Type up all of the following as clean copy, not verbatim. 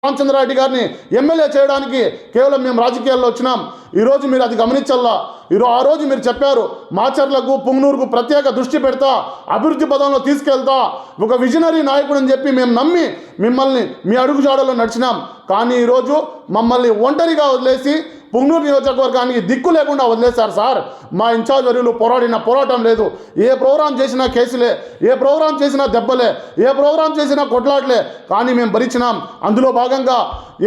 రామచంద్రారెడ్డి గారిని ఎమ్మెల్యే చేయడానికి కేవలం మేము రాజకీయాల్లో వచ్చినాం. ఈరోజు మీరు అది గమనించాలా. ఆ రోజు మీరు చెప్పారు మాచర్లకు పుంగనూరుకు ప్రత్యేక దృష్టి పెడతా, అభివృద్ధి పదంలో తీసుకెళ్తా, ఒక విజనరీ నాయకుడు అని చెప్పి మేము నమ్మి మిమ్మల్ని మీ అడుగుజాడలో నడిచినాం. కానీ ఈరోజు మమ్మల్ని ఒంటరిగా వదిలేసి పుంగనూరు నియోజకవర్గానికి దిక్కు లేకుండా వదిలేశారు సార్. మా ఇన్ఛార్జ్ వర్యులు పోరాడిన పోరాటం లేదు. ఏ ప్రోగ్రాం చేసినా కేసులే, ఏ ప్రోగ్రాం చేసినా దెబ్బలే, ఏ ప్రోగ్రాం చేసినా కొట్లాట్లే. కానీ మేము భరించినాం. అందులో భాగంగా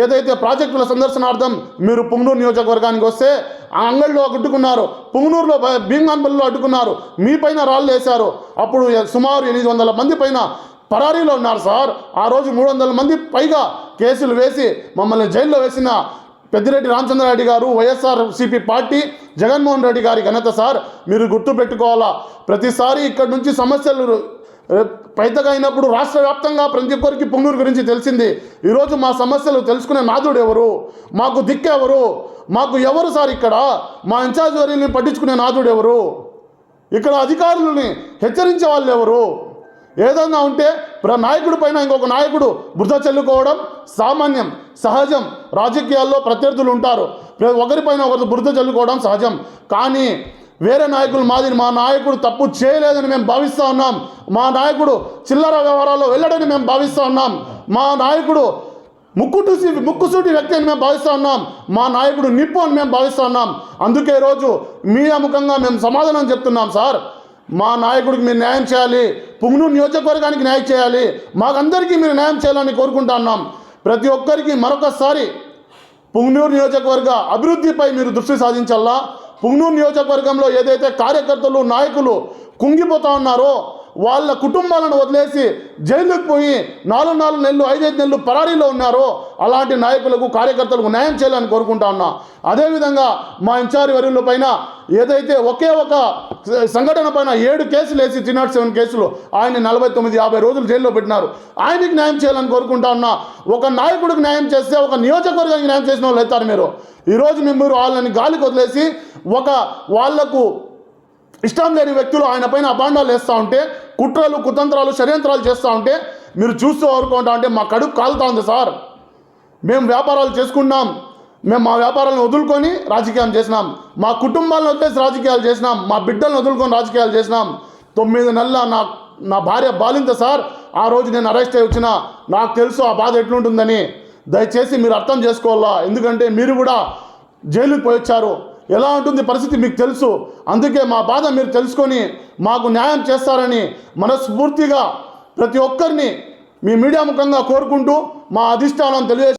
ఏదైతే ప్రాజెక్టుల సందర్శనార్థం మీరు పుంగనూరు నియోజకవర్గానికి వస్తే ఆ అంగళ్ళలో అడ్డుకున్నారు, పుంగనూరులో భీంగాన్పల్లిలో అడ్డుకున్నారు, మీ పైన రాళ్ళు వేశారు. అప్పుడు సుమారు 800 మంది పైన పరారీలో ఉన్నారు సార్. ఆ రోజు 300 మంది పైగా కేసులు వేసి మమ్మల్ని జైల్లో వేసిన పెద్దిరెడ్డి రామచంద్రారెడ్డి గారు, వైఎస్ఆర్సీపీ పార్టీ, జగన్మోహన్ రెడ్డి గారి ఘనత సార్. మీరు గుర్తు పెట్టుకోవాలా. ప్రతిసారి ఇక్కడ నుంచి సమస్యలు పెద్దగా అయినప్పుడు రాష్ట్ర వ్యాప్తంగా ప్రతి ఒక్కరికి పుంగనూరు గురించి తెలిసింది. ఈరోజు మా సమస్యలు తెలుసుకునే నాదుడు ఎవరు, మాకు దిక్కెవరు, మాకు ఎవరు సార్? ఇక్కడ మా ఇన్ఛార్జ్ వర్యుల్ని పట్టించుకునే నాదుడు ఎవరు? ఇక్కడ అధికారులని హెచ్చరించే వాళ్ళు ఎవరు? ఏదన్నా ఉంటే నాయకుడి పైన ఇంకొక నాయకుడు బురద చల్లుకోవడం సామాన్యం, సహజం. రాజకీయాల్లో ప్రత్యర్థులు ఉంటారు, ఒకరిపైన ఒకరు బురద చల్లుకోవడం సహజం. కానీ వేరే నాయకులు మాదిరి మా నాయకుడు తప్పు చేయలేదని మేము భావిస్తూ ఉన్నాం. మా నాయకుడు చిల్లర వ్యవహారాల్లో వెళ్ళడని మేము భావిస్తూ ఉన్నాం. మా నాయకుడు ముక్కుసూటి వ్యక్తి అని మేము భావిస్తూ ఉన్నాం. మా నాయకుడు నిప్పు అని మేము భావిస్తూ ఉన్నాం. అందుకే ఈరోజు మీ ముఖంగా మేము సమాధానం చెప్తున్నాం సార్. మా నాయకుడికి మీరు న్యాయం చేయాలి, పుంగనూరు నియోజకవర్గానికి న్యాయం చేయాలి, మాకందరికీ మీరు న్యాయం చేయాలని కోరుకుంటా ఉన్నాం. ప్రతి ఒక్కరికి మరొకసారి పుంగనూరు నియోజకవర్గ అభివృద్ధిపై మీరు దృష్టి సాధించాలా. పుంగనూరు నియోజకవర్గంలో ఏదైతే కార్యకర్తలు, నాయకులు కుంగిపోతా ఉన్నారో వాళ్ళ కుటుంబాలను వదిలేసి జైలుకు పోయి 4 నెలలు 5 నెలలు పరారీలో ఉన్నారో అలాంటి నాయకులకు, కార్యకర్తలకు న్యాయం చేయాలని కోరుకుంటా ఉన్నా. అదేవిధంగా మా ఇన్ఛార్జ్ వర్యుల పైన ఏదైతే ఒకే ఒక సంఘటన పైన 7 కేసులు వేసి 307 కేసులు ఆయన్ని 49-50 రోజులు జైల్లో పెట్టినారు. ఆయనకి న్యాయం చేయాలని కోరుకుంటా ఉన్నా. ఒక నాయకుడికి న్యాయం చేస్తే ఒక నియోజకవర్గానికి న్యాయం చేసిన వాళ్ళు అవుతారు మీరు. ఈరోజు మీరు వాళ్ళని గాలికి వదిలేసి వాళ్లకు ఇష్టం లేని వ్యక్తులు ఆయన పైన అపాండాలు వేస్తూ ఉంటే, కుట్రలు, కుతంత్రాలు, షడ్యంత్రాలు చేస్తూ ఉంటే మీరు చూస్తూ ఊరుకుంటా ఉంటే మా కడుపు కాలుతా ఉంది సార్. మేము వ్యాపారాలు చేసుకున్నాం, మేము మా వ్యాపారాలను వదులుకొని రాజకీయం చేసినాం, మా కుటుంబాలను వదిలేసి రాజకీయాలు చేసినాం, మా బిడ్డలను వదులుకొని రాజకీయాలు చేసినాం. 9 నెలల నా భార్య బాలింత సార్. ఆ రోజు నేను అరెస్ట్ అయ్యి వచ్చినా నాకు తెలుసు ఆ బాధ ఎట్లుంటుందని. దయచేసి మీరు అర్థం చేసుకోవాలా. ఎందుకంటే మీరు కూడా జైలుకి పోయి వచ్చారు, ఎలా ఉంటుంది పరిస్థితి మీకు తెలుసు. అందుకే మా బాధ మీరు తెలుసుకొని మాకు న్యాయం చేస్తారని మనస్ఫూర్తిగా ప్రతి ఒక్కరిని మీ మీడియా ముఖంగా కోరుకుంటూ మా అధిష్టానం తెలియజేసి